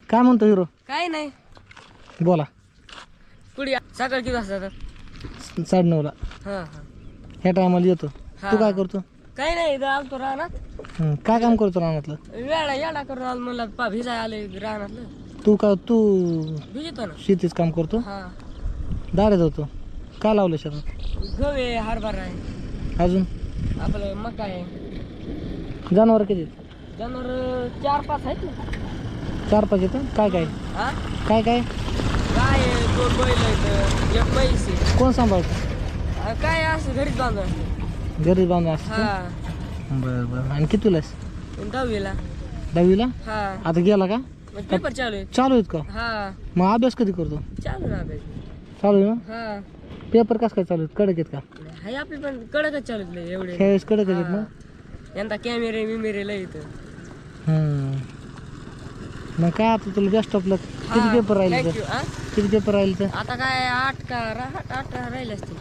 काय म्हणतो हिरो? काय नाही बोला. कुडी सकाळ किती वाजता जातात? 9:30ला. हा हा ह्या टायमाला येतो. हा. तू काय करतो? काही नाही इथं आलतो रानात काय काम करतो रानातलं? वेळा येडा करून आलो म्हणला भिजाय आले रानातलं तू भिजतो ना. शेतीच काम करतो? हा दाढ्यात होतो. काय लावलं शेतात? गहू आहे, हरभरा आहे, अजून आपलं मका आहे. जनावर किती? जनावर 4-5 आहेत ना. 4-5 येतं. काय काय हा काय काय गाय आहे, 2 बैल आहेत, 1 म्हैस आहे. कोण सांभाळतो? काय असं घरीच बांधून असते. घरी बांधून असतं? हा बरं बरं. आणि कितीला आहेस? 10वीला. 10वीला? हा आता गेला का? मग पेपर चालू आहे. चालू आहेत का? हा मग अभ्यास कधी करतो? चालू ना अभ्यास. चालू आहे ना? हा पेपर कसं काय चालू आहेत? कडक आहेत का? हाय आपली पण कडकच चालू आहे एवढे. ह्यावेळेस कडक आहेत ना? यंदा कॅमेरे मिमेरे लय इथं. मग काय आता तुला बेस्ट ऑफ लक. किती पेपर राहिले तर? थँक्यू. किती पेपर राहिले तर? आता काय 8 राहिले असतील.